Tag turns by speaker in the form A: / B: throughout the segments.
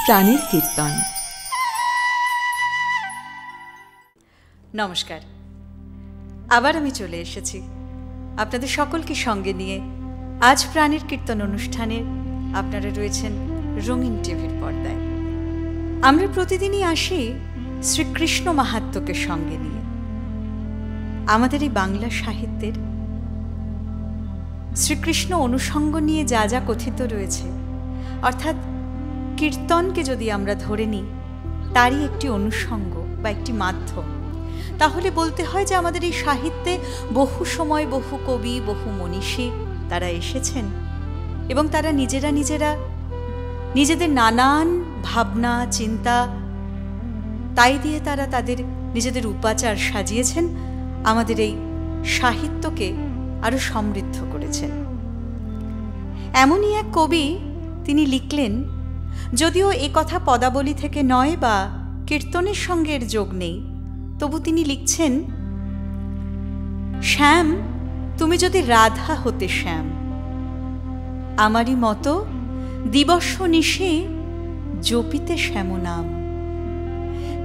A: প্রাণের কীর্তন।
B: নমস্কার, আবার আমি চলে এসেছি আপনাদের সকলকে সঙ্গে নিয়ে। আজ প্রাণের কীর্তন অনুষ্ঠানে আপনারা রয়েছেন রঙিন টিভির পর্দায়। আমরা প্রতিদিনই আসি শ্রীকৃষ্ণ মাহাত্ম্যকে সঙ্গে নিয়ে। আমাদের এই বাংলা সাহিত্যের শ্রীকৃষ্ণ অনুষঙ্গ নিয়ে যা যা কথিত রয়েছে, অর্থাৎ কীর্তনকে যদি আমরা ধরে নিই তারই একটি অনুষঙ্গ বা একটি মাধ্যম, তাহলে বলতে হয় যে আমাদের এই সাহিত্যে বহু সময় বহু কবি, বহু মনীষী তারা এসেছেন এবং তারা নিজেদের নানান ভাবনা চিন্তা তাই দিয়ে তারা তাদের নিজেদের উপাচার সাজিয়েছেন, আমাদের এই সাহিত্যকে আরো সমৃদ্ধ করেছেন। এমনই এক কবি তিনি লিখলেন, যদিও এ কথা পদাবলী থেকে নয় বা কীর্তনের সঙ্গে এর যোগ নেই, তবু তিনি লিখছেন, শ্যাম তুমি যদি রাধা হতে শ্যাম, আমারই মতো দিবস নিশে জপিতে শ্যাম নাম,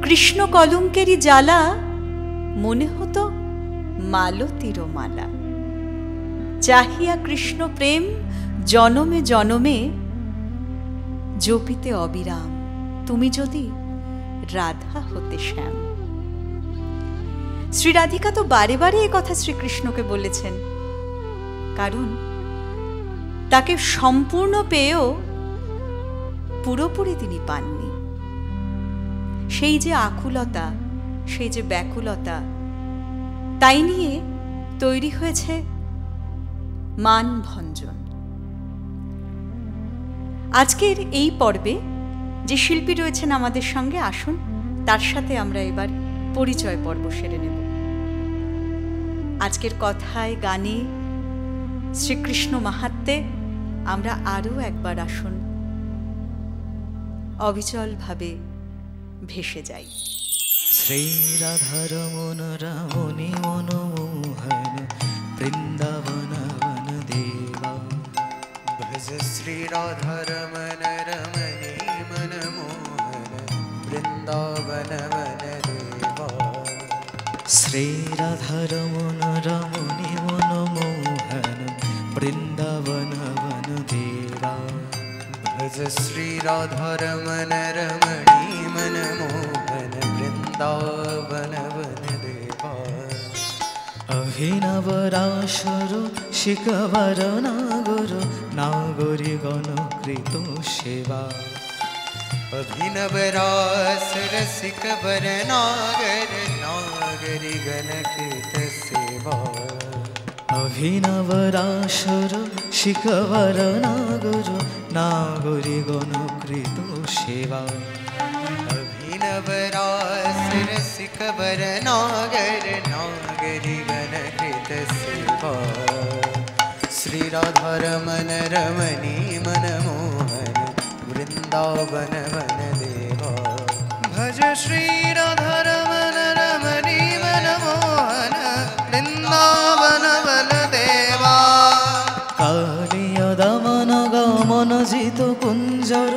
B: কৃষ্ণ কলঙ্কেরই জ্বালা মনে হতো মালতীর মালা, চাহিয়া কৃষ্ণ প্রেম জনমে জনমে জপিতে অবিরাম, তুমি যদি রাধা হতে শ্যাম। শ্রী রাধিকা তো বারে বারে এ কথা শ্রীকৃষ্ণকে বলেছেন, কারণ তাকে সম্পূর্ণ পেয়েও পুরোপুরি তিনি পাননি। সেই যে আকুলতা, সেই যে ব্যাকুলতা, তাই নিয়ে তৈরি হয়েছে মানভঞ্জন। আজকের এই পর্বে যে শিল্পী রয়েছেন আমাদের সঙ্গে, আসুন তার সাথে আমরা এবার পরিচয় পর্ব সেরে নেব। আজকের কথায় গানে শ্রীকৃষ্ণ মাহাত্ম্যে আমরা আরও একবার আসুন অবিচলভাবে ভেসে যাই।
C: শ্রী রাধার মন রমণী মনমোহন বৃন্দাবন বন দেবা,
D: ভজ শ্রী রাধার মন রমণী মনমোহন বৃন্দাবন বন দেবা।
C: শ্রী রাধার মন রমণী মনমোহন বৃন্দাবন বন দেবা,
D: ভজ শ্রী রাধার মন রমণী মনমোহন বৃন্দাবন বন দেবা।
C: অভিনব রাসর শিকবর নাগর নাগরী গণকৃত সেবা,
D: অভিনব রাস রসিক बर नागर नागरी गणकृत सेवा।
C: অভিনব রাসর শিকবর নাগর নাগরী গণকৃত সেবা,
D: अभिनव रास रसिक बर नागर नागरी गणकृत सेवा। श्री राधारमण रमणी मनमोहन वृंदावन वन देवा। भज श्री राधारमण रमणी मनमोहन वृंदावन वन देवा।
C: কালিয় দমন গমন জিত কুঞ্জর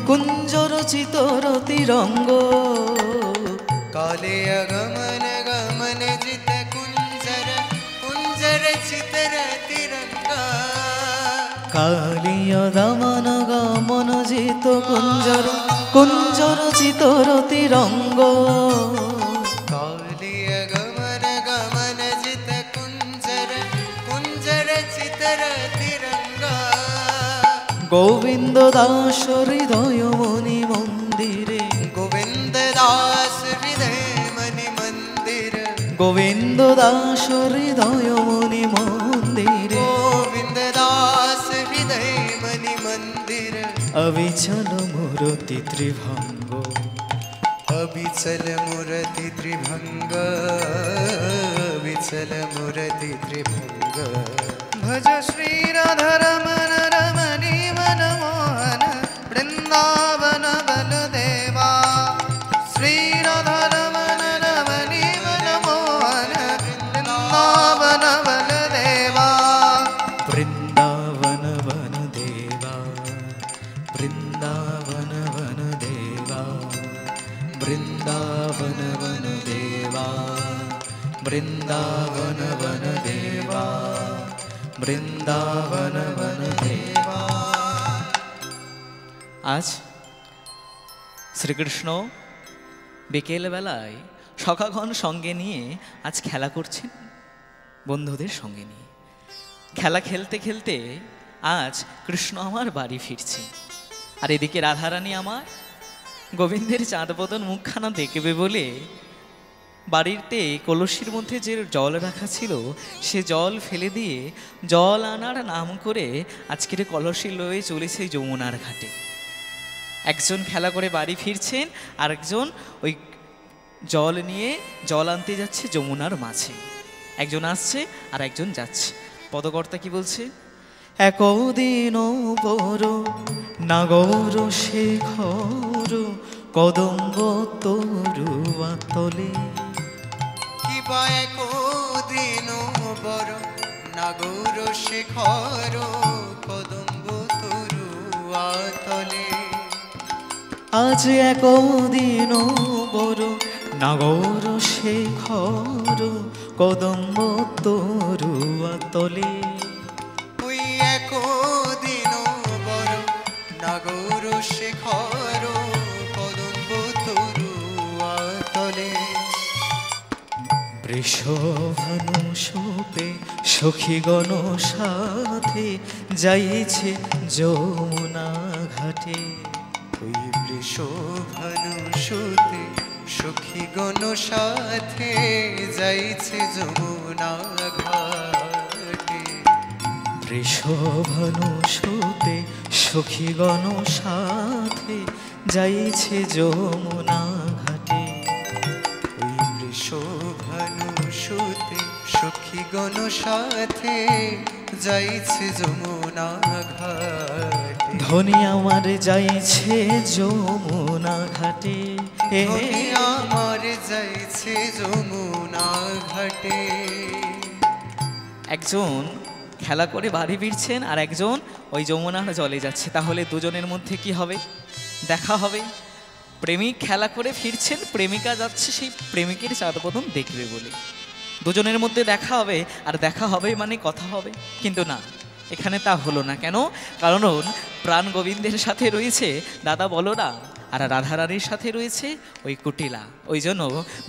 C: কুঞ্জর চিতর তিরঙ্গ,
D: काले गमन गमन जित कुंजर कुंजर चितर तिरंगा।
C: কালিয় দমন গমন জিত কুঞ্জর কুঞ্জর চিতর তিরঙ্গ,
D: काले गमन गमन जित कुंजर कुंजर चितर तिरंगा।
C: গোবিন্দ দাস হৃদয় মণি মন্দিরে,
D: गोविंद दास हृदय मणि मंदिर।
C: গোবিন্দ দাস হৃদয় মণি মন্দিরে,
D: गोविंद दास हृदय मणि मंदिर।
C: অবিচল মূরতি ত্রিভঙ্গ,
D: अविचल मूर्ति त्रिभंग अविचल मूर्ति त्रिभंग। भज श्री राधारमण रमणी मनमोहन वृंदावन बल देवा। श्री राधारमण रमणी मनमोहन वृंदावन बल देवा।
C: বৃন্দাবন বন দেবা, বৃন্দাবন বন দেবা। বৃন্দাবন বন দেবা, বৃন্দাবন বন দেবা। আজ শ্রীকৃষ্ণ বিকেলবেলায় সখাগণ সঙ্গে নিয়ে আজ খেলা করছেন বন্ধুদের সঙ্গে নিয়ে। খেলা খেলতে খেলতে আজ কৃষ্ণ আমার বাড়ি ফিরছে, আর এদিকে রাধারানী আমার গোবিন্দের চাঁদ বদন মুখখানা দেখবে বলে বাড়িতে কলসির মধ্যে যে জল রাখা ছিল সে জল ফেলে দিয়ে জল আনার নাম করে আজকের কলসি লয়ে চলেছে যমুনার ঘাটে। একজন খেলা করে বাড়ি ফিরছেন, আরেকজন ওই জল নিয়ে জল আনতে যাচ্ছে যমুনার মাঝে। একজন আসছে আর একজন যাচ্ছে। পদকর্তা কি বলছে? একদিন বড় নাগর শেখর কদম্ব তরুয়া তলে।
D: কিবা একদিন বড় নাগর শেখর কদম্ব তরুয়া তলে।
C: আজ একদিন বড় নাগর শেখর কদম্ব তরুয়া তলে।
D: ওই একদিন বড় নাগর শেখর কদম্ব তরুয়া তলে।
C: বৃষভানু শোপে সখীগণ সাথে যাইছে যমুনা ঘাটে।
D: ওই বৃষভানু সুতে সখীগণ সাথে যাইছে যমুনা ঘাটে।
C: বৃষভানু শোপে সখীগণ সাথে যাইছে যমুনা ঘাটে।
D: ওই বৃষভানু সুতে সখীগণ সাথে যাইছে যমুনা ঘাটে।
C: ধনী আমার যাইছে যমুনা ঘাটে।
D: ধনী আমার যাইছে যমুনা ঘাটে।
A: একজন খেলা করে বাড়ি ফিরছেন আর একজন ওই যমুনার জলে যাচ্ছে। তাহলে দুজনের মধ্যে কি হবে? দেখা হবে। প্রেমিক খেলা করে ফিরছেন, প্রেমিকা যাচ্ছে সেই প্রেমিকের চাঁদবদন দেখবে বলে। দুজনের মধ্যে দেখা হবে, আর দেখা হবে মানে কথা হবে। কিন্তু না, এখানে তা হলো না। কেন? কারণ প্রাণ গোবিন্দের সাথে রয়েছে দাদা বলরাম, আর রাধারানীর সাথে রয়েছে ওই কুটিলা। ওই জন্য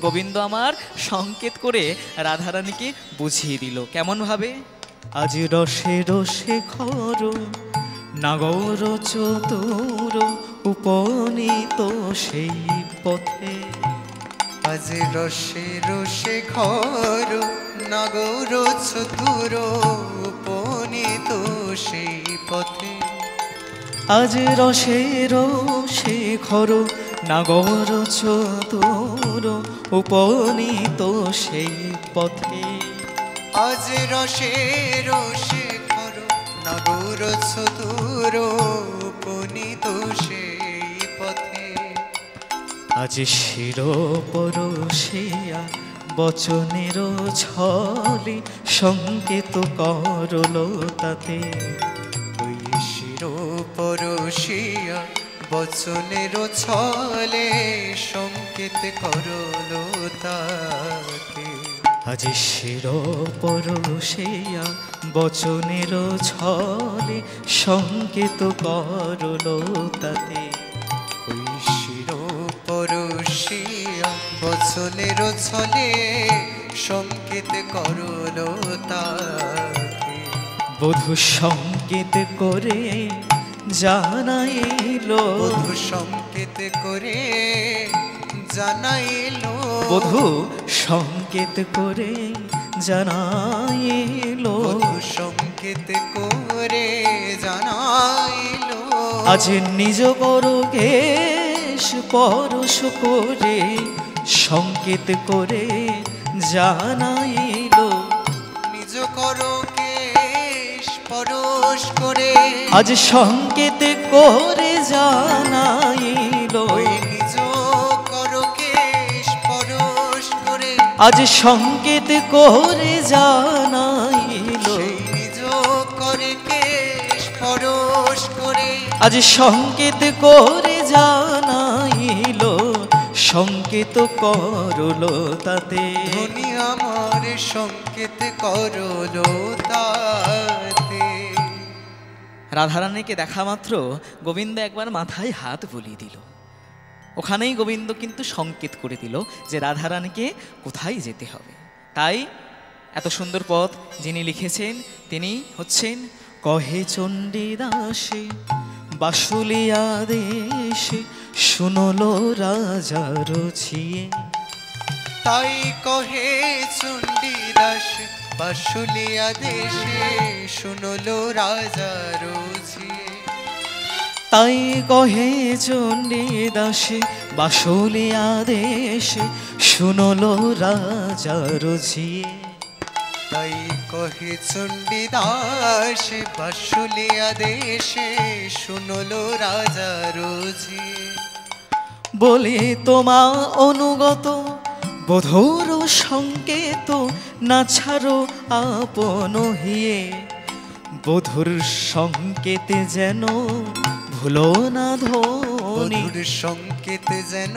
A: গোবিন্দ আমার সংকেত করে রাধারানীকে বুঝিয়ে দিল। কেমনভাবে?
C: আজ রসে রসে খর নাগর চতুর উপনীত সেই পথে।
D: আজ রসে রসে খর নাগর চতুর উপনীত সেই পথে।
C: আজ রসে রসে খর নাগর চতুর উপনীত সেই পথে।
D: আজ রসে রসে খর নাগর চতুর উপনীত সেই পথে।
C: আজ শির পরশিয়া বচনের ছলে সংকেত করল তাতে।
D: ওই শির পরশিয়া বচনের ছলে সংকেত করল তাকে।
C: আজ শির পরশিয়া বচনের ছলে সংকেত করল তাতে।
D: ওই শির পরশিয়া বচনের ছলে সংকেত করল তাকে।
C: বধূ সংকেত করে জানাইল।
D: বধূ সংকেত করে জানাইল।
C: বধূ সংকেত করে জানাইল।
D: বধূ সংকেত করে জানাইল।
C: আজ নিজ পরকেশ পরশ করে সংকেত করে জানাইল।
D: নিজ করকেশ পরশ করে
C: আজ সংকেত করে জানাইল।
D: ওই নিজ করকেশ পরশ করে
C: আজ সংকেত করে জানাইল।
D: সেই নিজ করকেশ পরশ করে
C: আজ সংকেত করে জানাইল। সংকেত করল তাতে।
D: ধনী আমার সংকেত করলো তাতে।
C: রাধারানীকে দেখা মাত্র গোবিন্দ একবার মাথায় হাত বুলিয়ে দিল। ওখানেই গোবিন্দ কিন্তু সংকেত করে দিল যে রাধারানীকে কোথায় যেতে হবে। তাই এত সুন্দর পদ যিনি লিখেছেন তিনি হচ্ছেন কহে চণ্ডীদাসে বাসুলিয়া দেশে শুনলো রাজা রচিয়ে।
D: তাই কহে চণ্ডীদাস বাসুলিয়া দেশে শুনলো রাজা রুচিয়ে।
C: তাই কহে চণ্ডীদাসে বাসুলিয়া দেশে শুনলো রাজা রচিয়ে।
D: তাই কহে চণ্ডীদাস বাসুলিয়া দেশে শুনলো রাজা রুচিয়ে।
C: বলে তোমা অনুগত বধুর সংকেত না ছাড়ো আপন হিয়ে। বধুর সংকেতে যেন ভুলো না ধ্বনি।
D: বধুর সংকেত যেন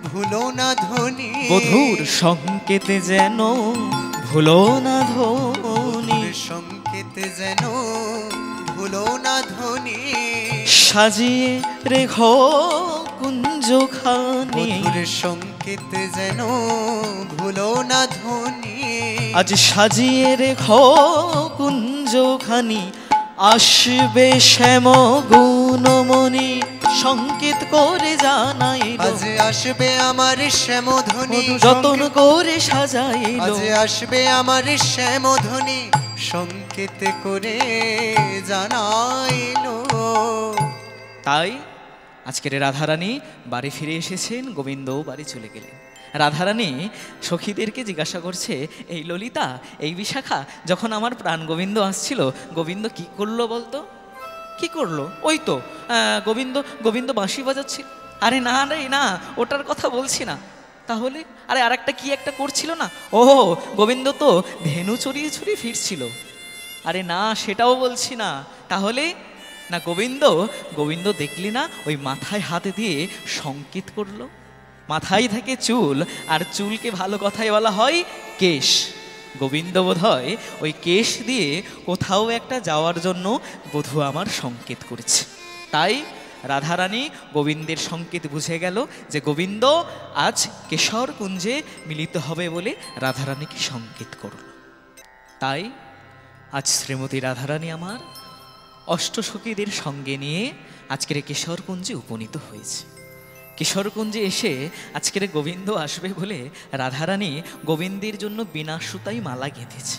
D: ভুলো না ধ্বনি।
C: বধুর সংকেতে যেন ভুলো না ধ্বনি।
D: বধুর সংকেত যেন ভুলো না ধ্বনি।
C: সাজিয়ে রেখো কুঞ্জখানি।
D: বধুর সংকেত যেন ভুলো না ধ্বনি।
C: আজ সাজিয়ে রেখো কুঞ্জখানি। আসবে শ্যাম গুণমণি সংকেত করে জানাইল।
D: আজ আসবে আমার শ্যামধ্বনি
C: যতন করে সাজাইল।
D: আজ আসবে আমার শ্যামধ্বনি সংকেত করে জানাইলো।
C: তাই আজকের রাধারানী বাড়ি ফিরে এসেছেন, গোবিন্দও বাড়ি চলে গেলেন। রাধারানী সখীদেরকে জিজ্ঞাসা করছে, এই ললিতা, এই বিশাখা, যখন আমার প্রাণ গোবিন্দ আসছিল, গোবিন্দ কি করলো বলতো? কি করলো? ওই তো গোবিন্দ বাঁশি বাজাচ্ছিল। আরে না রে না, ওটার কথা বলছি না। তাহলে আরে আরেকটা কি একটা করছিল না? ও গোবিন্দ তো ধেনু চড়িয়ে চড়িয়ে ফিরছিল। আরে না, সেটাও বলছি না। তাহলে না, গোবিন্দ দেখলি না ওই মাথায় হাত দিয়ে সংকেত করলো। মাথায় থাকে চুল, আর চুলকে ভালো কথায় বলা হয় কেশ। গোবিন্দ বোধহয় ওই কেশ দিয়ে কোথাও একটা যাওয়ার জন্য বধূ আমার সংকেত করেছে। তাই রাধারানী গোবিন্দের সংকেত বুঝে গেল যে গোবিন্দ আজ কেশর কুঞ্জে মিলিত হবে বলে রাধারানীকে সংকেত করল। তাই আজ শ্রীমতী রাধারানী আমার অষ্টসখীদের সঙ্গে নিয়ে আজকের কেশরকুঞ্জে উপনীত হয়েছে। কিশোরকুঞ্জে এসে আজকের গোবিন্দ আসবে বলে রাধারানী গোবিন্দের জন্য বিনা সুতাই মালা গেঁথেছে।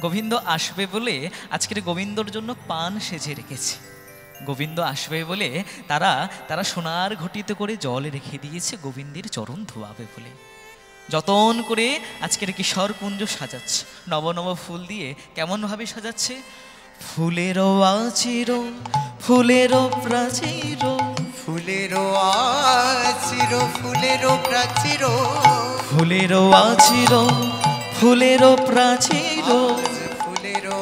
C: গোবিন্দ আসবে বলে আজকের গোবিন্দর জন্য পান সেজে রেখেছে। গোবিন্দ আসবে বলে তারা সোনার ঘটিতে করে জল রেখে দিয়েছে গোবিন্দের চরণ ধোয়াবে বলে। যতন করে আজকের কিশোরকুঞ্জ সাজাচ্ছে, নব নব ফুল দিয়ে। কেমনভাবে সাজাচ্ছে? ফুলেরও আচির, ফুলেরও প্রাচীর,
D: ফুলেরও আচির, ফুলেরও প্রাচীর,
C: ফুলেরও আচির, ফুলেরও প্রাচীর,
D: ফুলেরও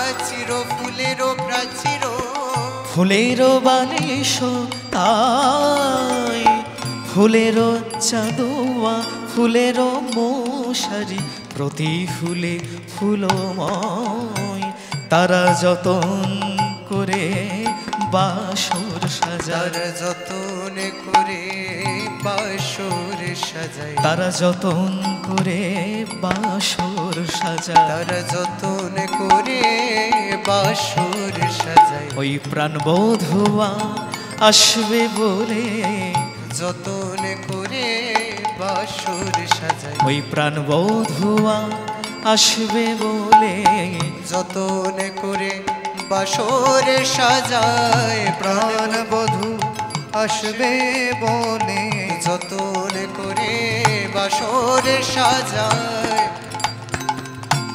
D: আচির, ফুলেরও প্রাচীর,
C: ফুলেরও বালিশ তাই, ফুলেরও চাঁদোয়া, ফুলেরও মশারি, প্রতি ফুলে ফুলময়। তারা যতন করে বাসর সাজায়,
D: তারা যতন করে বাসর সাজায়,
C: তারা যতন করে বাসর সাজায়,
D: তারা যতন করে বাসর সাজায়।
C: ওই প্রাণবধুয়া আসবে বলে,
D: যতন করে বাসর সাজায়,
C: ওই প্রাণবধুয়া আসবে বলে,
D: যতন করে বাসর সাজায়। প্রাণ বধূ আসবে বলে, যতন করে বাসর সাজায়,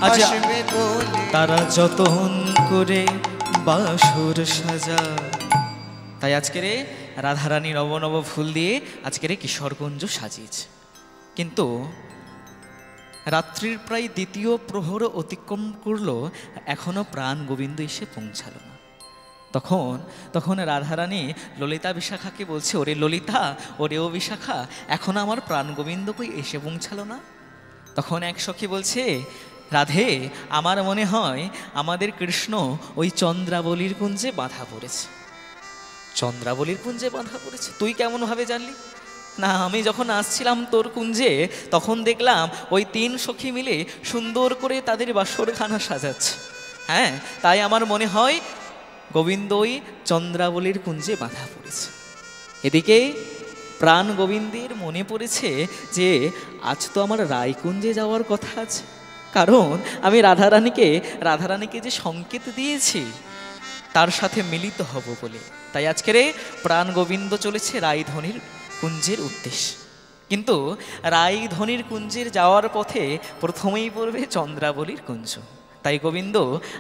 C: আচ্ছা,
D: আসবে বলে।
C: তারা যতন করে বাসর সাজায়। তাই আজকের রাধারানী নব নব ফুল দিয়ে আজকের কিশোরকুঞ্জ সাজিয়েছে। কিন্তু রাত্রির প্রায় দ্বিতীয় প্রহর অতিক্রম করলো, এখনো প্রাণ গোবিন্দ এসে পৌঁছালো না। তখন রাধারানী ললিতা বিশাখাকে বলছে, ওরে ললিতা, ওরে ও বিশাখা, এখন আমার প্রাণ গোবিন্দ কই এসে পৌঁছালো না? তখন এক সখী বলছে, রাধে, আমার মনে হয় আমাদের কৃষ্ণ ওই চন্দ্রাবলীর কুঞ্জে বাঁধা পড়েছে। চন্দ্রাবলীর কুঞ্জে বাঁধা পড়েছে? তুই কেমন ভাবে জানলি? না, আমি যখন আসছিলাম তোর কুঞ্জে তখন দেখলাম ওই 3 সখী মিলে সুন্দর করে তাদের বাসরখানা সাজাচ্ছে। হ্যাঁ, তাই আমার মনে হয় গোবিন্দ ওই চন্দ্রাবলীর কুঞ্জে বাঁধা পড়েছে। এদিকে প্রাণ গোবিন্দের মনে পড়েছে যে আজ তো আমার রায়কুঞ্জে যাওয়ার কথা আছে, কারণ আমি রাধারানীকে যে সংকেত দিয়েছি তার সাথে মিলিত হব বলে। তাই আজকের প্রাণ গোবিন্দ চলেছে রায়ধনির কুঞ্জের উদ্দেশ্যে। কিন্তু রায়ধনির কুঞ্জের যাওয়ার পথে প্রথমেই পড়বে চন্দ্রাবলীর কুঞ্জ। তাই গোবিন্দ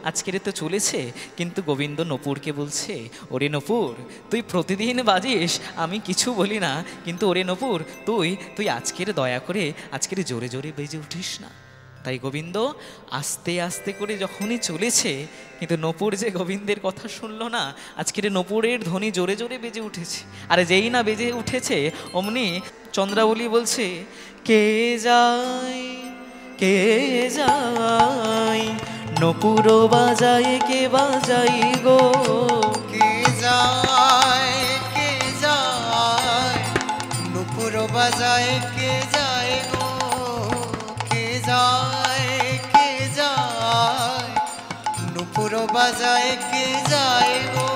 C: আজকের তো চলেছে, কিন্তু গোবিন্দ নপুরকে বলছে, ওরে নপুর, তুই প্রতিদিন বাজিস, আমি কিছু বলি না, কিন্তু ওরে নপুর, তুই আজকের দয়া করে আজকের জোরে জোরে বেজে উঠিস না। তাই গোবিন্দ আস্তে আস্তে করে যখনই চলেছে, কিন্তু নপুর যে গোবিন্দের কথা শুনলো না, আজকের নপুরের ধ্বনি জোরে জোরে বেজে উঠেছে। আর যেই না বেজে উঠেছে অমনি চন্দ্রাবলী বলছে, কে যায় কে যায়, নপুর বাজায় কে বাজাই গো,
D: কে যায় নুপুর বাজায় কে যায় গো, কে যায় নুপুর বাজায় কে যায় গো।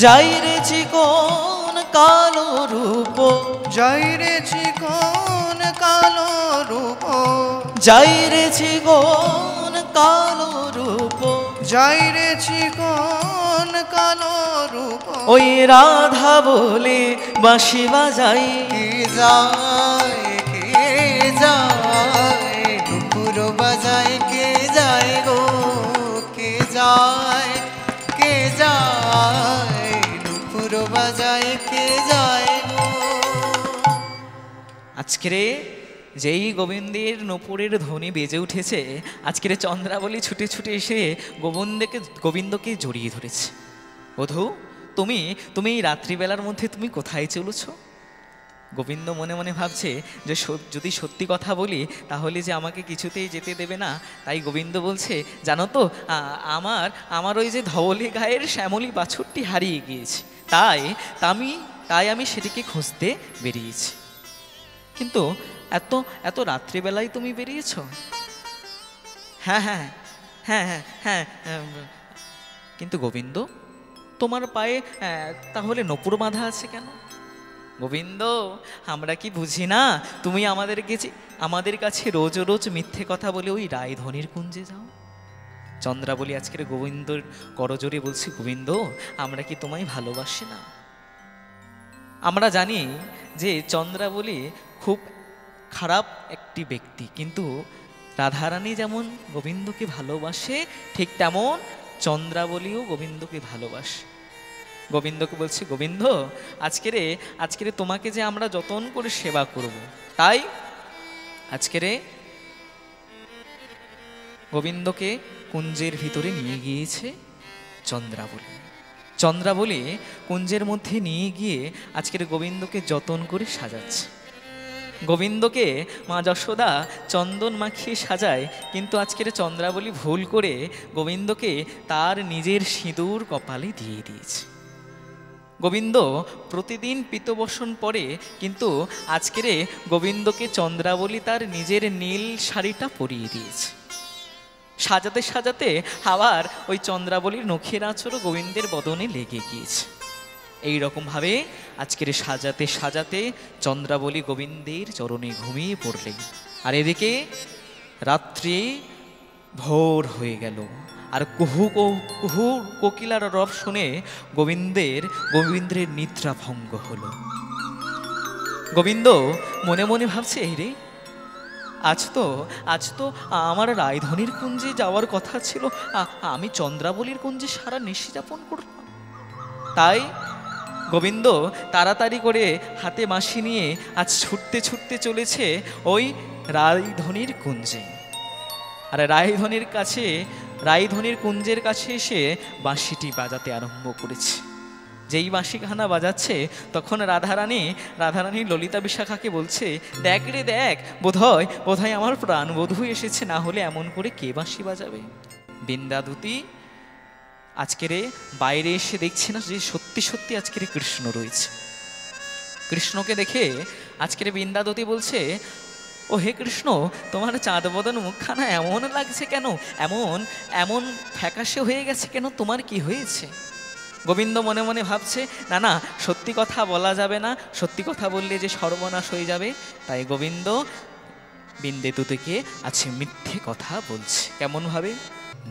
C: যাই রে চিকন কালো রূপ,
D: যাই রে চিকন কালো রূপ,
C: যাই রে চিকন কালো রূপ,
D: যাই রে চিকন কালো রূপ,
C: ওই রাধা বলে বাঁশি বাজাই,
D: কে যায় নুপুর বাজায় কে যায় গো, কে যায় নুপুর বাজায় কে যায় গো।
C: আজকের যেই গোবিন্দের নপুরের ধ্বনি বেজে উঠেছে, আজকের চন্দ্রাবলী ছুটে ছুটে এসে গোবিন্দকে জড়িয়ে ধরেছে। বধূ, তুমি এই রাত্রিবেলার মধ্যে তুমি কোথায় চলেছ? গোবিন্দ মনে মনে ভাবছে যে যদি সত্যি কথা বলি তাহলে যে আমাকে কিছুতেই যেতে দেবে না। তাই গোবিন্দ বলছে, জানো তো, আমার ওই যে ধবলি গায়ের শ্যামলী বাছুরটি হারিয়ে গিয়েছে, তাই আমি সেটিকে খুঁজতে বেরিয়েছি। কিন্তু এত রাত্রিবেলায় তুমি বেরিয়েছ? হ্যাঁ হ্যাঁ হ্যাঁ হ্যাঁ হ্যাঁ কিন্তু গোবিন্দ, তোমার পায়ে তাহলে নপুর বাঁধা আছে কেন? গোবিন্দ, আমরা কি বুঝি না তুমি আমাদের কাছে রোজ রোজ মিথ্যে কথা বলে ওই রায়ধনির কুঞ্জে যাও? চন্দ্রাবলী আজকের গোবিন্দর করজোরে বলছি, গোবিন্দ, আমরা কি তোমায় ভালোবাসি না? আমরা জানি যে চন্দ্রাবলী খুব খারাপ একটি ব্যক্তি, কিন্তু রাধারানী যেমন গোবিন্দকে ভালোবাসে ঠিক তেমন চন্দ্রাবলীও গোবিন্দকে ভালোবাসে। গোবিন্দকে বলছে, গোবিন্দ, আজকেরে তোমাকে যে আমরা যতন করে সেবা করব, তাই আজকেরে গোবিন্দকে কুঞ্জের ভিতরে নিয়ে গিয়েছে চন্দ্রাবলী কুঞ্জের মধ্যে নিয়ে গিয়ে আজকের গোবিন্দকে যতন করে সাজাচ্ছে। গোবিন্দকে মা যশোদা চন্দন মাখিয়ে সাজায়, কিন্তু আজকের চন্দ্রাবলী ভুল করে গোবিন্দকে তার নিজের সিঁদুর কপালে দিয়ে দিয়েছে। গোবিন্দ প্রতিদিন পিতবসন পরে, কিন্তু আজকের গোবিন্দকে চন্দ্রাবলী তার নিজের নীল শাড়িটা পরিয়ে দিয়েছে। সাজাতে সাজাতে আবার ওই চন্দ্রাবলীর নখের আঁচড়ও গোবিন্দের বদনে লেগে গিয়েছে। এই রকমভাবে আজকের সাজাতে সাজাতে চন্দ্রাবলী গোবিন্দের চরণে ঘুমিয়ে পড়লেন। আর এদিকে রাত্রি ভোর হয়ে গেল, আর কুহু কুহু কোকিলার রব শুনে গোবিন্দের নিদ্রা ভঙ্গ হলো। গোবিন্দ মনে মনে ভাবছে, এই রে, আজ তো আমার রায়ধনির কুঞ্জে যাওয়ার কথা ছিল, আমি চন্দ্রাবলীর কুঞ্জে সারা নিশি যাপন করলাম। তাই গোবিন্দ তাড়াতাড়ি করে হাতে বাঁশি নিয়ে আজ ছুটতে ছুটতে চলেছে ওই রায়ধনির কুঞ্জে। আর রায়ধনির কুঞ্জের কাছে এসে বাঁশিটি বাজাতে আরম্ভ করেছে।
A: যেই বাঁশিখানা বাজাচ্ছে তখন রাধারানী ললিতা বিশাখাকে বলছে, দেখ রে দেখ, বোধহয় আমার প্রাণবধূ এসেছে, না হলে এমন করে কে বাঁশি বাজাবে। বিন্দাদুতি আজকের বাইরে এসে দেখছে না যে সত্যি সত্যি আজকের কৃষ্ণ রয়েছে। কৃষ্ণকে দেখে আজকের বিন্দাদুতি বলছে, ও হে কৃষ্ণ, তোমার চাঁদ বদন মুখখানা এমন লাগছে কেন, এমন ফ্যাকাশে হয়ে গেছে কেন, তোমার কি হয়েছে? গোবিন্দ মনে মনে ভাবছে, না না, সত্যি কথা বলা যাবে না, সত্যি কথা বললে যে সর্বনাশ হয়ে যাবে। তাই গোবিন্দ বিন্দেদুতিকে আছে মিথ্যে কথা বলছে। কেমন ভাবে?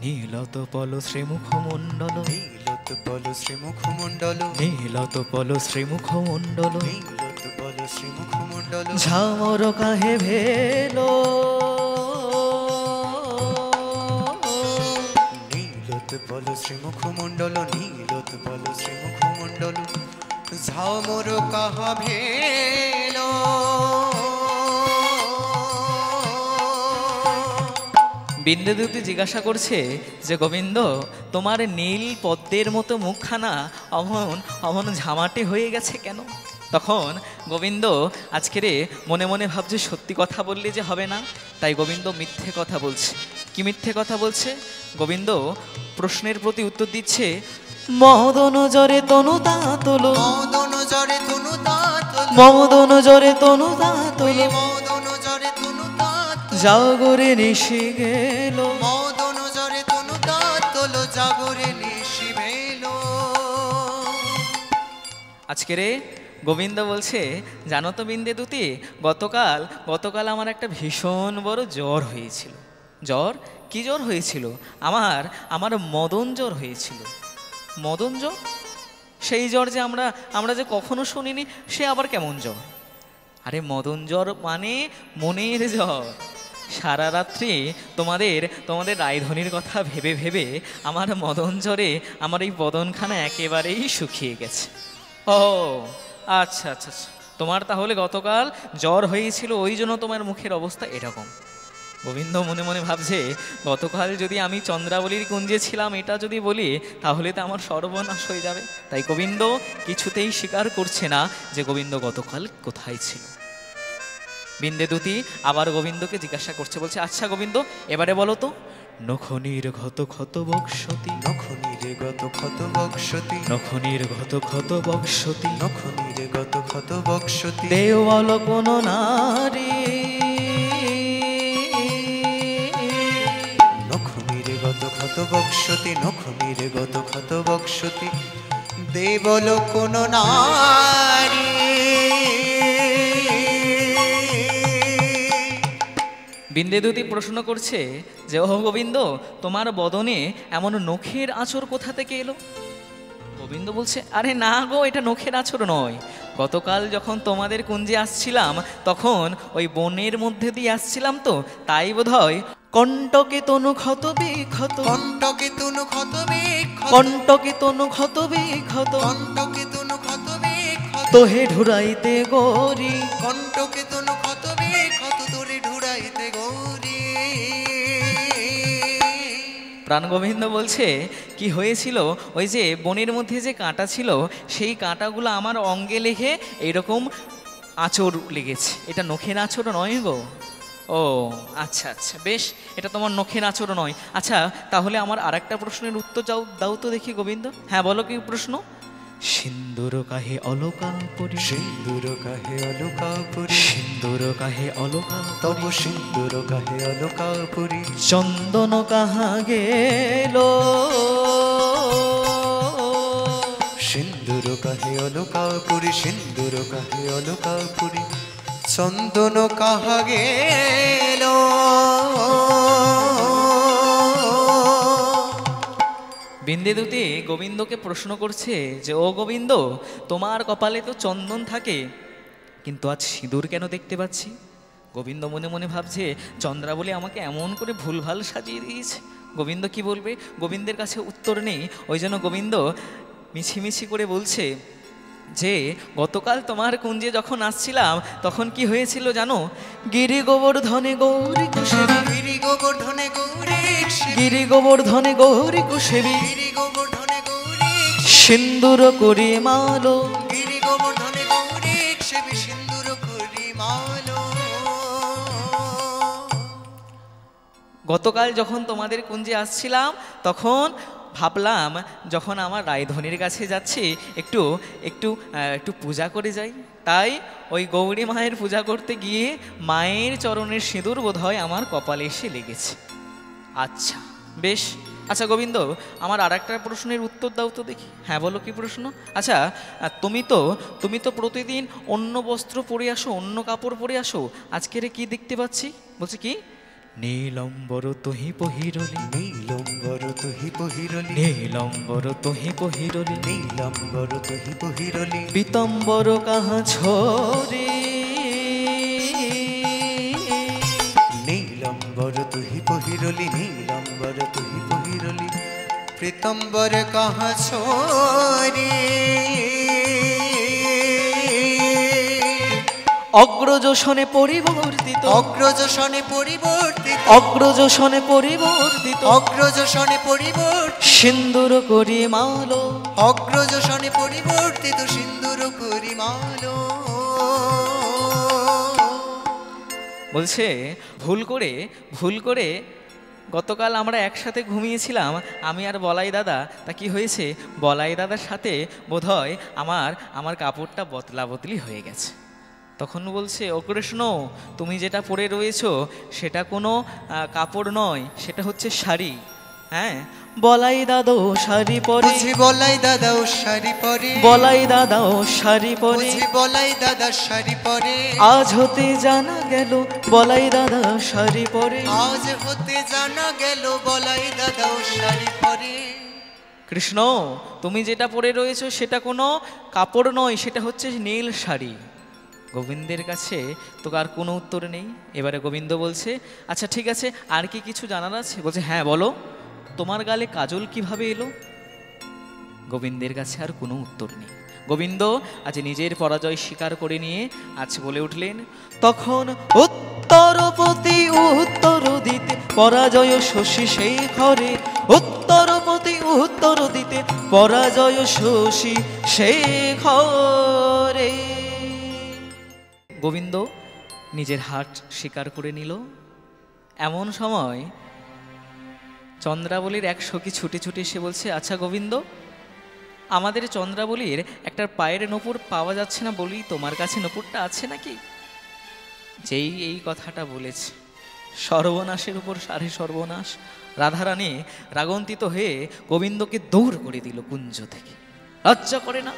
A: নীলত পল শ্রীমুখমণ্ডল,
D: নীলত পল শ্রীমুখমণ্ডল,
A: নীলত পল শ্রীমুখমণ্ডল,
D: নীলত পল শ্রীমুখমণ্ডল,
A: ঝামর কাহে ভেলো,
D: নীলত পল শ্রীমুখমণ্ডল, নীলত পল শ্রীমুখমণ্ডল, ঝামর কাহা ভেলো।
A: বিন্দেদুতি জিজ্ঞাসা করছে যে, গোবিন্দ, তোমার নীল পদ্মের মতো মুখখানা অমন ঝামাটে হয়ে গেছে কেন? তখন গোবিন্দ আজকের মনে মনে ভাবছে, সত্যি কথা বললে যে হবে না, তাই গোবিন্দ মিথ্যে কথা বলছে। কি মিথ্যে কথা বলছে? গোবিন্দ প্রশ্নের প্রতি উত্তর দিচ্ছে, মদন জরে তনু তাতলো,
D: মদন জরে তনু তাতলো,
A: মদন জরে তনু তাতলো,
D: মদন জরে তনু তাতলো,
A: জাগরে নিশি গেল,
D: মদন জরে তনু তাতলো, জাগরে নিশি ভেলো।
A: আজকের গোবিন্দ বলছে, জানো তো বিন্দেদুতি, গতকাল আমার একটা ভীষণ বড় জ্বর হয়েছিল। জ্বর? কি জ্বর হয়েছিল? আমার মদন জ্বর হয়েছিল। মদন জ্বর? সেই জ্বর যে আমরা যে কখনো শুনিনি, সে আবার কেমন জ্বর? আরে মদন জ্বর মানে মনের জ্বর। সারা রাত্রি তোমাদের রায়ধনির কথা ভেবে ভেবে আমার মদন জ্বরে আমার এই বদনখানা একেবারেই শুকিয়ে গেছে। ও আচ্ছা আচ্ছা আচ্ছা, তোমার তাহলে গতকাল জ্বর হয়েছিল, ওই জন্য তোমার মুখের অবস্থা এরকম। গোবিন্দ মনে মনে ভাবছে, গতকাল যদি আমি চন্দ্রাবলীর কুঞ্জে ছিলাম এটা যদি বলি, তাহলে তো আমার সর্বনাশ হয়ে যাবে। তাই গোবিন্দ কিছুতেই স্বীকার করছে না যে গোবিন্দ গতকাল কোথায় ছিল। বিন্দেদুতি আবার গোবিন্দকে জিজ্ঞাসা করছে, বলছে, আচ্ছা গোবিন্দ, এবারে বলো তো, নখনির ঘত ক্ষত বক্ষতি,
D: নখনিরে গত ক্ষত বক্ষতি,
A: নখনির ঘত ক্ষত বক্ষতি,
D: নখনিরে গত ক্ষত বক্ষতি,
A: দেওয়াল কোন নারী,
D: নখনিরে গত ক্ষত বক্ষতি, নখনিরে গত ক্ষত বক্ষতি, দেবল কোন নারী।
A: বিন্দেদুতি প্রশ্ন করছে যে, ও গোবিন্দ, তোমার বদনে এমন নখের আঁচড় কোথা থেকে এলো? গোবিন্দ বলছে, আরে না গো, এটা নখের আঁচড় নয়। গতকাল যখন তোমাদের কুঞ্জে আসছিলাম, তখন ওই বনের মধ্যে দিয়ে আসছিলাম তো, তাই বোধহয় কণ্টকে তনু ক্ষত বিক্ষত,
D: কণ্টকে তনু ক্ষত বিক্ষত,
A: কণ্টকে তনু ক্ষত বিক্ষত,
D: কণ্টকে তনু ক্ষত বিক্ষত,
A: তোহে ঢুরাইতে গরি,
D: কণ্টকে তনু ক্ষত বিক্ষত, তোরে ঢুরাইতে গৌরী।
A: প্রাণ গোবিন্দ বলছে, কি হয়েছিল, ওই যে বনের মধ্যে যে কাঁটা ছিল, সেই কাঁটাগুলো আমার অঙ্গে লেগে এইরকম আঁচড় লেগেছে। এটা নখের আঁচড় নয় গো। ও আচ্ছা আচ্ছা, বেশ, এটা তোমার নখের আঁচড় নয়। আচ্ছা, তাহলে আমার আর একটা প্রশ্নের উত্তর দাও তো দেখি গোবিন্দ। হ্যাঁ বলো, কি প্রশ্ন? সিন্দুর কাহে অলকা পরি,
D: সিন্দুর কাহে অলকা পুরি,
A: সিন্দুর কাহে অলকা
D: তব সিন্দুর কাহে অলকা পুরি,
A: চন্দন কাহা গেল,
D: সিন্দুর কাহে অলকা পুরি, সিন্দুর কাহে অলকা পুরি, চন্দন কাহা গেল।
A: বিন্দেদুতি গোবিন্দকে প্রশ্ন করছে যে, ও গোবিন্দ, তোমার কপালে তো চন্দন থাকে, কিন্তু আজ সিঁদুর কেন দেখতে পাচ্ছি? গোবিন্দ মনে মনে ভাবছে, চন্দ্রাবলী আমাকে এমন করে ভুলভাল সাজিয়ে দিয়েছে। গোবিন্দ কি বলবে? গোবিন্দের কাছে উত্তর নেই। ওই জন্য গোবিন্দ মিছিমিছি করে বলছে যে, গতকাল তোমার কুঞ্জে যখন আসছিলাম, তখন কি হয়েছিল জানো? গিরি গোবর্ধনে গৌরী কুশেবী,
D: গিরি গোবর্ধনে গৌরী,
A: গিরি গোবর্ধনে গৌরী কুশেবী,
D: গিরি গোবর্ধনে গৌরী,
C: সিন্দুর করি মালো।
D: গিরি গোবর্ধনে গৌরী সেবি সিন্দুর করি মালো।
C: গতকাল যখন তোমাদের কুঞ্জে আসছিলাম তখন ভাবলাম যখন আমার রায়ধনির কাছে যাচ্ছি একটু একটু একটু পূজা করে যাই, তাই ওই গৌরী মায়ের পূজা করতে গিয়ে মায়ের চরণের সিঁদুর বোধহয় আমার কপালে এসে লেগেছে। আচ্ছা বেশ। আচ্ছা গোবিন্দ, আমার আর একটা প্রশ্নের উত্তর দাও তো দেখি। হ্যাঁ বলো, কি প্রশ্ন? আচ্ছা তুমি তো প্রতিদিন অন্য বস্ত্র পরে আসো, অন্য কাপড় পরে আসো, আজকের কি দেখতে পাচ্ছি? বলছে কি? নীলম্বর তোহি পহিরলি,
D: নীলম্বর তোহি পহিরলি,
C: নীলম্বর তোহি পহিরলি,
D: নীলম্বর তোহি পহিরলি,
C: পীতম্বর কাহা ছোরে।
D: নীলম্বর তোহি পহিরলি, নীলম্বর তোহি পহিরলি, পীতম্বর কাহা ছোরে।
C: অগ্রজোষণে পরিবর্তিত,
D: অগ্রজোষণে পরিবর্তিত,
C: অগ্রজোষণে পরিবর্তিত,
D: অগ্রজোষণে পরিবর্তিত,
C: সিন্দুর করি মালো।
D: অগ্রজোষণে পরিবর্তিত, সিন্দুর করি মালো।
C: বলছে ভুল করে গতকাল আমরা একসাথে ঘুমিয়েছিলাম, আমি আর বলাই দাদা। তা কি হয়েছে, বলাই দাদার সাথে বোধহয় আমার কাপড়টা বদলা বদলি হয়ে গেছে। তখন বলছে, ও কৃষ্ণ, তুমি যেটা পরে রয়েছো সেটা কোনো কাপড় নয়, সেটা হচ্ছে শাড়ি। হ্যাঁ, বলাই দাদাও শাড়ি পরে,
D: বুঝি বলাই দাদাও শাড়ি পরে,
C: বলাই দাদাও শাড়ি পরে,
D: বুঝি বলাই দাদা শাড়ি পরে,
C: আজ হতে জানা গেল বলাই দাদা শাড়ি পরে,
D: আজ হতে জানা গেল বলাই দাদাও শাড়ি পরে।
C: কৃষ্ণ, তুমি যেটা পরে রয়েছো সেটা কোনো কাপড় নয়, সেটা হচ্ছে নীল শাড়ি। গোবিন্দের কাছে তো আর কোনো উত্তর নেই। এবারে গোবিন্দ বলছে, আচ্ছা ঠিক আছে, আর কি কিছু জানার আছে? বলছে, হ্যাঁ বলো, তোমার গালে কাজল কিভাবে এলো? গোবিন্দের কাছে আর কোনো উত্তর নেই। গোবিন্দ আজ নিজের পরাজয় স্বীকার করে নিয়ে আজ বলে উঠলেন, তখন উত্তরপতি উত্তর দিতে পরাজয় শশী সেই ঘরে, উত্তরপতি উত্তর দিতে পরাজয় শশী সেই ঘরে। গোবিন্দ নিজের হার স্বীকার করে নিল। এমন সময় চন্দ্রাবলীর এক সখী ছুটে ছুটে এসে বলছে, আচ্ছা গোবিন্দ, আমাদের চন্দ্রাবলীর একটা পায়ের নূপুর পাওয়া যাচ্ছে না, বলি তোমার কাছে নূপুরটা আছে নাকি? যেই এই কথাটা বলেছে, সর্বনাশের উপর সারে সর্বনাশ। রাধারানী রাগান্বিত হয়ে গোবিন্দকে দৌড় করে দিল কুঞ্জ থেকে। লজ্জা করে না?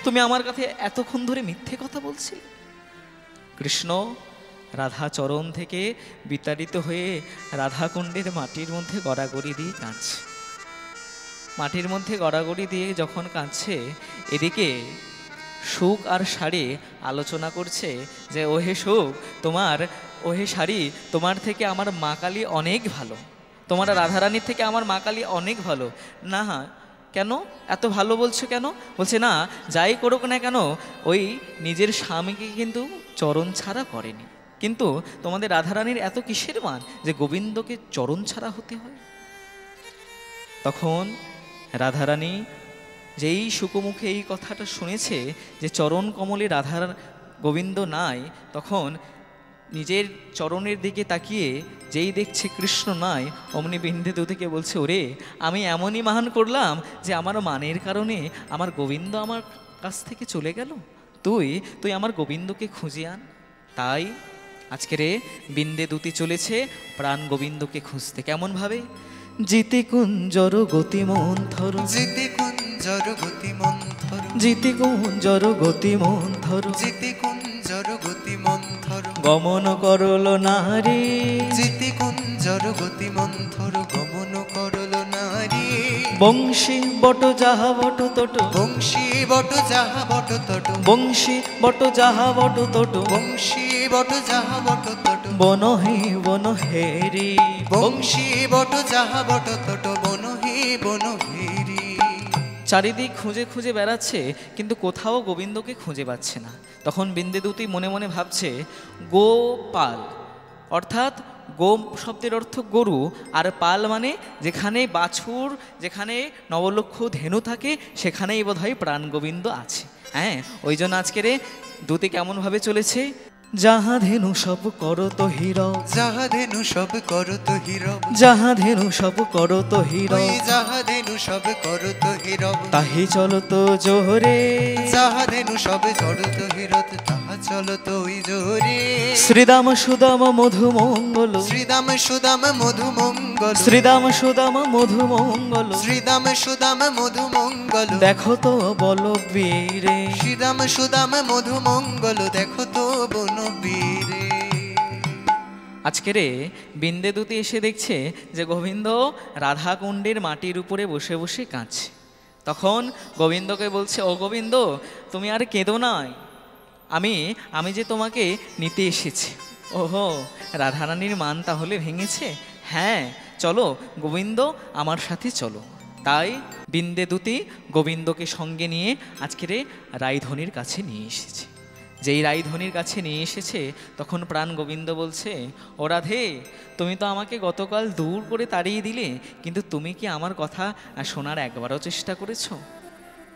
C: তুমি আমার কাছে এতক্ষণ ধরে মিথ্যে কথা বলছিলে। কৃষ্ণ রাধা চরণ থেকে বিতাড়িত হয়ে রাধাকুণ্ডের মাটির মধ্যে গড়াগড়ি দিয়ে কাঁদছে। মাটির মধ্যে গড়াগড়ি দিয়ে যখন কাঁদছে, এদিকে সুখ আর শাড়ি আলোচনা করছে যে, ওহে সুখ, ওহে শাড়ি, তোমার থেকে আমার মা কালী অনেক ভালো, তোমার রাধারানীর থেকে আমার মা কালী অনেক ভালো। না কেন এত ভালো বলছো কেন? বলছে, না যাই করুক না কেন, ওই নিজের স্বামীকে কিন্তু চরণ ছাড়া করেনি, কিন্তু তোমাদের রাধারানীর এত কিসের মান যে গোবিন্দকে চরণ ছাড়া হতে হয়? তখন রাধারানী যেই সুকমুখে এই কথাটা শুনেছে যে চরণ কমলে রাধার গোবিন্দ নাই, তখন নিজের চরণের দিকে তাকিয়ে যেই দেখছে কৃষ্ণ নাই, অমনি বিন্ধে থেকে বলছে, ওরে আমি এমনই মহান করলাম যে আমার মানের কারণে আমার গোবিন্দ আমার কাছ থেকে চলে গেল। তুই আমার গোবিন্দকে খুঁজে আন। তাই আজকে রে বিন্দে দুতি চলেছে প্রাণ গোবিন্দকে খুঁজতে। কেমন ভাবে? জিতি কুঞ্জর গতি মন্থর,
D: জিতি কুঞ্জর গতি মন্থর,
C: জিতি কুঞ্জর গতি মন্থর,
D: জিতি কুঞ্জর গতি মন্থর,
C: গমন করল নারী,
D: জিতি কুঞ্জর গতি মন্থর, গমন করল নারী,
C: বংশী বট যাহা বট তট,
D: বংশী বট যাহা বট তট,
C: বংশী বট যাহা বট তট,
D: বংশী বট যাহা বট তট,
C: বনহে বনহেরি,
D: বংশী বট যাহা বট তট, বনহি বনহেরি।
C: চারিদিক খুঁজে খুঁজে বেড়াচ্ছে, কিন্তু কোথাও গোবিন্দকে খুঁজে পাচ্ছে না। তখন বিন্দেদুতি মনে মনে ভাবছে, গোপাল অর্থাৎ
A: গো শব্দের অর্থ গরু, আর পাল মানে যেখানে বাছুর, যেখানে নবলক্ষ ধেনু থাকে সেখানেই বোধহয় প্রাণ গোবিন্দ আছে। হ্যাঁ, ওই জন্য আজকের দুটি কেমনভাবে চলেছে, যাহা ধেনু সব করো তো হীরক,
D: যাহা ধেনু সব করো তো হীরক,
A: যাহা ধেনু সব করো তো
D: ওই
A: হীরক,
D: যাহা ধেনু সব করো তো হীরক,
A: তাহি চলো তো জোহরে,
D: যাহা ধেনু সব করো তো হীরক, তাহা চলো তো ওই জোরে।
A: শ্রীদাম সুদাম মধু মঙ্গল,
D: শ্রীদাম সুদাম মধু মঙ্গল,
A: শ্রীদাম সুদাম মধু মঙ্গল,
D: শ্রীদাম সুদাম মধু মঙ্গল,
A: দেখো তো বল বীরে।
D: শ্রীদাম সুদাম মধু মঙ্গল, দেখো তো বনবীরে।
A: আজকের বিন্দে দুতি এসে দেখছে যে গোবিন্দ রাধাকুণ্ডের মাটির উপরে বসে বসে কাঁদছে। তখন গোবিন্দকে বলছে, ও গোবিন্দ, তুমি আর কেঁদো নাই, আমি যে তোমাকে নিতে এসেছি। ওহো, রাধারানীর মান তাহলে ভেঙেছে? হ্যাঁ, চলো গোবিন্দ, আমার সাথে চলো। তাই বিন্দে দুতি গোবিন্দকে সঙ্গে নিয়ে আজকের রাইধনির কাছে নিয়ে এসেছে। যেই রাইধনির কাছে নিয়ে এসেছে তখন প্রাণ গোবিন্দ বলছে, ও রাধে, তুমি তো আমাকে গতকাল দূর করে তাড়িয়ে দিলে, কিন্তু তুমি কি আমার কথা শোনার একবারও চেষ্টা করেছো?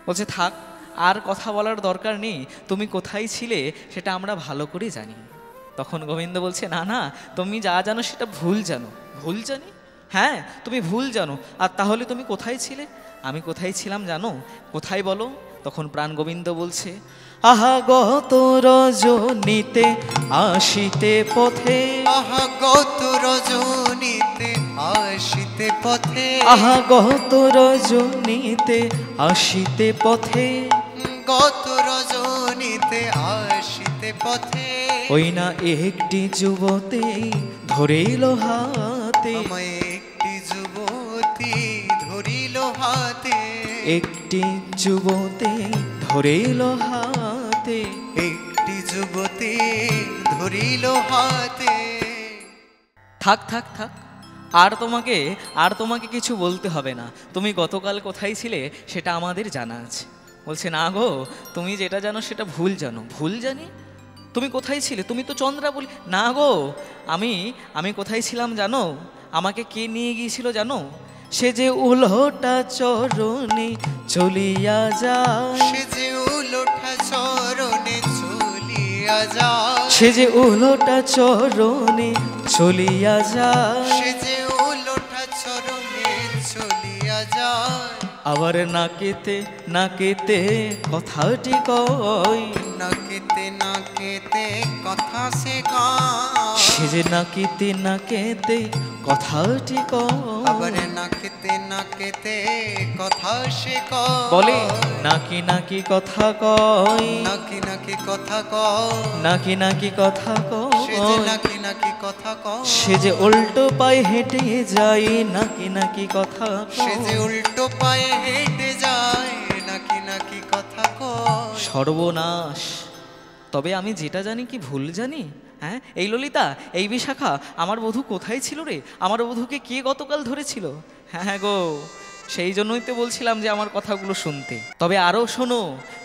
A: বলছে, থাক, আর কথা বলার দরকার নেই, তুমি কোথায় ছিলে সেটা আমরা ভালো করে জানি। তখন গোবিন্দ বলছে, না না, তুমি যা জানো সেটা ভুল জানো। ভুল জানি? হ্যাঁ, তুমি ভুল জানো। আর তাহলে তুমি কোথায় ছিলে? আমি কোথায় ছিলাম জানো? কোথায় বলো? তখন প্রাণ গোবিন্দ বলছে, আহা গত রজনীতে আসিতে পথে,
D: আহা গত রজনীতে আসিতে পথে,
A: আহা গত রজনীতে আসিতে পথে,
D: গত রজনীতে আসিতে পথে,
A: ওই না একটি যুবতী ধরিল হাতে,
D: আমায় একটি যুবতী ধরিল হাতে,
A: একটি যুবতী ধরিল হাতে।
D: একটি যুবতী ধরিল হাতে।
A: থাক থাক থাক, আর তোমাকে কিছু বলতে হবে না। তুমি গতকাল কোথায় ছিলে সেটা আমাদের জানা আছে। বলছে, না গো, তুমি যেটা জানো সেটা ভুল জানো। ভুল জানি? তুমি কোথায় ছিলে? তুমি তো চন্দ্রা বলি। না গো, আমি কোথায় ছিলাম জানো? আমাকে কে নিয়ে গিয়েছিল জানো? সে যে উলোটা চরণে চলিয়া যায়,
D: সে যে উলোটা চরণে চলিয়া যায়,
A: সে যে উলোটা চরণে চলিয়া যায়,
D: সে যে উলোটা চরণে চলিয়া যায়,
A: আবার নাকেতে নাকেতে কথাটি কয়,
D: নাকেতে নাকেতে কথা সে কয়,
A: সে যে নাকেতে নাকেতে কথাটি
D: আবার
A: কয়,
D: নাকেতে নাকেতে কথা সে কয়,
A: বলে নাকি নাকি কথা কয়,
D: নাকি নাকি কথা কয়,
A: নাকি নাকি কথা
D: সে যে
A: কয়,
D: নাকি নাকি কথা কয়,
A: সে যে উল্টো পায়ে হেঁটে যায়, নাকি নাকি কথা
D: সে যে
A: কয়।
D: উল্টো পায়ে হেঁটে যায়, নাকি নাকি কথা কয়।
A: সর্বনাশ! তবে আমি যেটা জানি কি ভুল জানি? হ্যাঁ, এই ললিতা, এই বিশাখা, আমার বধূ কোথায় ছিল রে? আমার বধূকে কে গতকাল ধরেছিল? হ্যাঁ গো, সেই জন্যই তো বলছিলাম যে আমার কথাগুলো শুনতে। তবে আরও শোনো,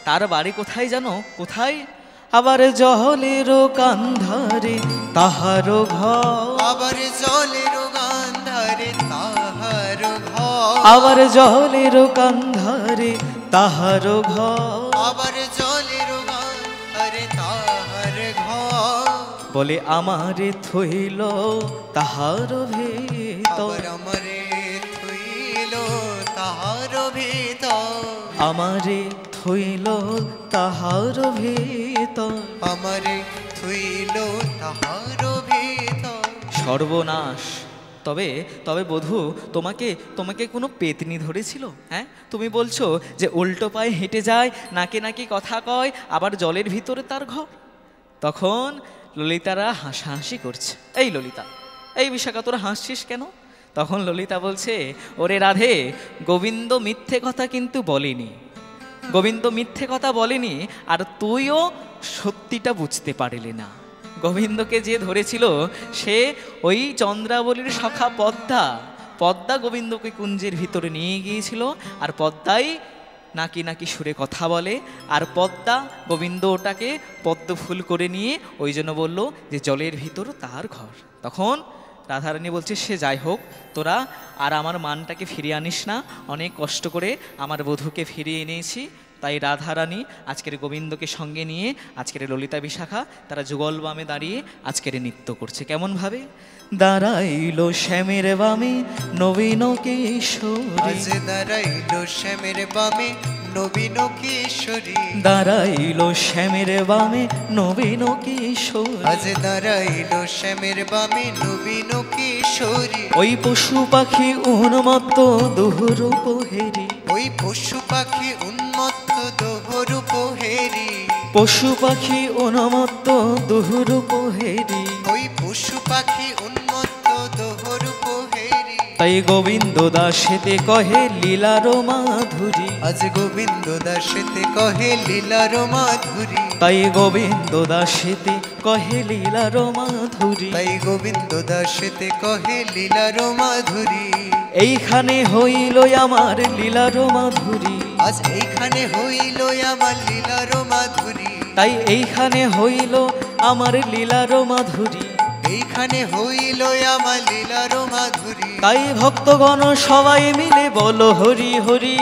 A: তার বাড়ি কোথায় জানো? কোথায়? আবার জলেরও কান্ধারে তাহারও ঘর,
D: আবার জলের গান্ধারে তাহার ঘর,
A: আবার জলেরও কান্ধারে তাহারও ঘর,
D: আবার জলের গান্ধারে তাহার ঘর,
A: বলে আমারে থইল তাহার ভেতর,
D: আবার আমারে থইল তাহার ভিতর,
A: আমারে থইল তাহার ভেতর।
D: আমারে থইল তাহার ভিতর।
A: সর্বনাশ! তবে তবে বধূ, তোমাকে কোনো পেতনি ধরেছিল? হ্যাঁ, তুমি বলছো যে উল্টো পায়ে হেঁটে যায়, নাকে নাকি কথা কয়, আবার জলের ভিতরে তার ঘর। তখন ললিতারা হাসাহাসি করছে। এই ললিতা, এই বিশাখা, তোরা হাসছিস কেন? তখন ললিতা বলছে, ওরে রাধে, গোবিন্দ মিথ্যে কথা কিন্তু বলেনি, গোবিন্দ মিথ্যে কথা বলেনি, আর তুইও সত্যিটা বুঝতে পারলি না। গোবিন্দকে যে ধরেছিল সে ওই চন্দ্রাবলীর সখা পদ্মা। পদ্মা গোবিন্দকে কুঞ্জের ভিতরে নিয়ে গিয়েছিল, আর পদ্মাই নাকি নাকি সুরে কথা বলে, আর পদ্মা গোবিন্দ ওটাকে পদ্ম ফুল করে নিয়ে ওই জন্য বলল যে জলের ভিতর তার ঘর। তখন রাধারানী বলছে সে যাই হোক, তোরা আর আমার মানটাকে ফিরিয়ে আনিস না, অনেক কষ্ট করে আমার বধূকে ফিরিয়ে এনেছি। তাই রাধারানী আজকের গোবিন্দকে সঙ্গে নিয়ে আজকের ললিতা বিশাখা তারা যুগল বামে দাঁড়িয়ে আজকের নৃত্য করছে। কেমনভাবে? দাঁড়াইলো শ্যামের বামে নবীন কিশোরী,
D: আজ দাঁড়াইলো শ্যামের বামে নবীন কিশোরী,
A: দাঁড়াইলো শ্যামের বামে নবীন কিশোরী,
D: আজ দাঁড়াইলো শ্যামের বামে নবীন কিশোরী।
A: ওই পশু পাখি উন্মত্ত দুহুরূপ হেরি,
D: ওই পশু পাখি উন্মত্ত দোহরূপ হেরি,
A: পশু পাখি উন্মত্ত দুহুরূপ হেরি,
D: ওই পশু পাখি উন্মত্ত দোহরূপ হেরি।
A: তাই গোবিন্দ দাসেতে কহে লীলার মাধুরী,
D: আজ গোবিন্দ দাসেতে কহে লীলার মাধুরী,
A: তাই গোবিন্দ দাসেতে কহে লীলার মাধুরী,
D: তাই গোবিন্দ দাসেতে কহে লীলার মাধুরী।
A: এইখানে হইল আমার লীলার মাধুরী,
D: আজ এইখানে হইল আমার লীলার মাধুরী,
A: তাই এইখানে হইল আমার লীলার মাধুরী,
D: এইখানে হইল আমার লীলার মাধুরী।
A: তাই ভক্তগণ সবাই মিলে বলো হরি হরি,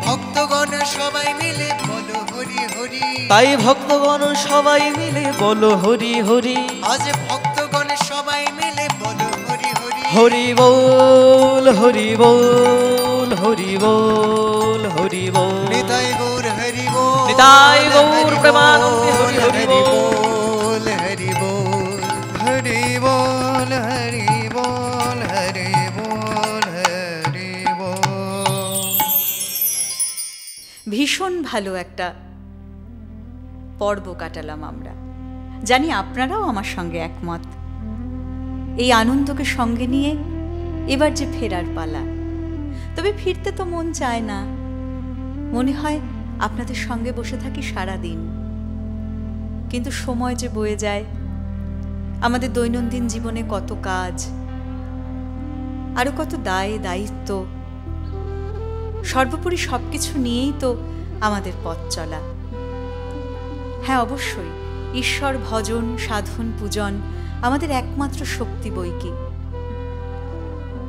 D: ভক্তগণ সবাই মিলে বলো হরি হরি,
A: তাই ভক্তগণ সবাই মিলে বলো হরি হরি,
D: আজ ভক্তগণ সবাই মিলে বলো হরি হরি।
A: হরি বল হরি বল হরি বল হরি বল,
D: নিতাই গৌর হরি বল,
A: নিতাই গৌর প্রেমানন্দে হরি হরি বল।
D: বল হরি বল, হরি বল হরি বল হরি বল হরি বল।
B: ভীষণ ভালো একটা পর্ব কাটালাম আমরা। জানি আপনারাও আমার সঙ্গে একমত। এই আনন্দকে সঙ্গে নিয়ে এবার যে ফেরার পালা, তবে ফিরতে তো মন চায় না, মনে হয় আপনাদের সঙ্গে বসে থাকি সারা দিন। কিন্তু সময় যে বয়ে যায়, আমাদের দৈনন্দিন জীবনে কত কাজ, আরো কত দায় দায়িত্ব, সর্বোপরি সবকিছু নিয়েই তো আমাদের পথ চলা। হ্যাঁ, অবশ্যই ঈশ্বর ভজন সাধন পূজন আমাদের একমাত্র শক্তি বৈকি।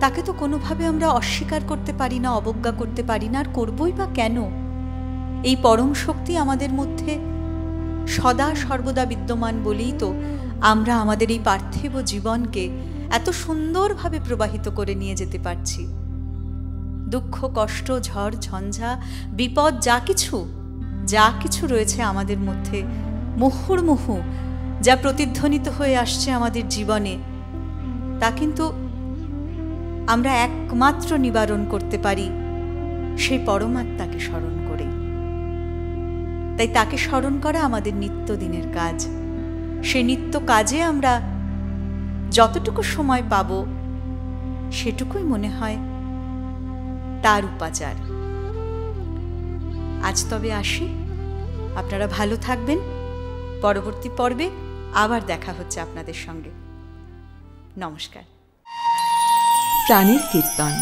B: তাকে তো কোনোভাবে আমরা অস্বীকার করতে পারি না, অবজ্ঞা করতে পারি না, আর করবই বা কেন? এই পরম শক্তি আমাদের মধ্যে সদা সর্বদা বিদ্যমান বলেই তো আমরা আমাদের এই পার্থিব জীবনকে এত সুন্দরভাবে প্রবাহিত করে নিয়ে যেতে পারছি। দুঃখ কষ্ট ঝড় ঝঞ্ঝা বিপদ যা কিছু রয়েছে আমাদের মধ্যে মুহুর্মুহু যা প্রতিধ্বনিত হয়ে আসছে আমাদের জীবনে, তা কিন্তু আমরা একমাত্র নিবারণ করতে পারি সেই পরমাত্মাকে স্মরণ করে। তাই তাকে স্মরণ করা আমাদের নিত্যদিনের কাজ। সেই নিত্য কাজে আমরা যতটুকু সময় পাব সেটুকুই মনে হয় তার উপাচার। আজ তবে আসি, আপনারা ভালো থাকবেন। পরবর্তী পর্বে আবার দেখা হচ্ছে আপনাদের সঙ্গে। নমস্কার।
E: প্রাণের কীর্তন।